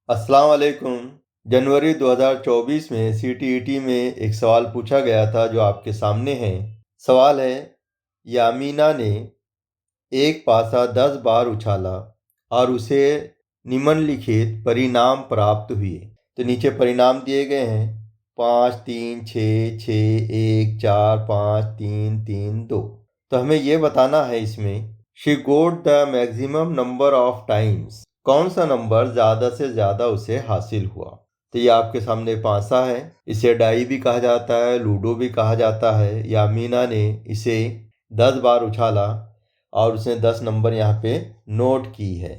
अस्सलाम वालेकुम। जनवरी 2024 में सीटीईटी में एक सवाल पूछा गया था जो आपके सामने है। सवाल है, यामीना ने एक पासा 10 बार उछाला और उसे निम्नलिखित परिणाम प्राप्त हुए। तो नीचे परिणाम दिए गए हैं 5 3 6 6 1 4 5 3 3 2। तो हमें ये बताना है इसमें she goat the maximum number of times, कौन सा नंबर ज़्यादा से ज़्यादा उसे हासिल हुआ। तो ये आपके सामने पासा है। इसे डाई भी कहा जाता है, लूडो भी कहा जाता है। यामीना ने इसे 10 बार उछाला और उसने 10 नंबर यहाँ पे नोट की है।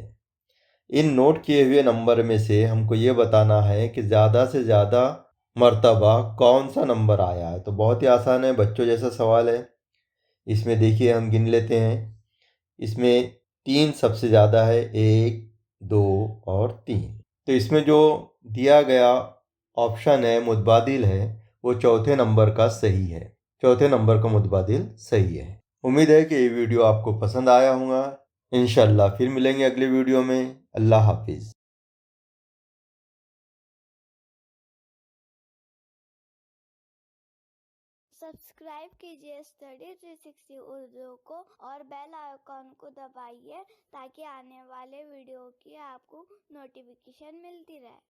इन नोट किए हुए नंबर में से हमको ये बताना है कि ज़्यादा से ज़्यादा मर्तबा कौन सा नंबर आया है। तो बहुत ही आसान है, बच्चों जैसा सवाल है। इसमें देखिए हम गिन लेते हैं। इसमें 3 सबसे ज़्यादा है, 1 2 और 3। तो इसमें जो दिया गया ऑप्शन है मुतबादिल है, वो चौथे नंबर का सही है। चौथे नंबर का मुतबादिल सही है। उम्मीद है कि ये वीडियो आपको पसंद आया होगा। इंशाल्लाह फिर मिलेंगे अगले वीडियो में। अल्लाह हाफिज़। सब्सक्राइब कीजिए स्टडी 360 उर्दू को और बेल आइकॉन को दबाइए ताकि आने वाले वीडियो की आपको नोटिफिकेशन मिलती रहे।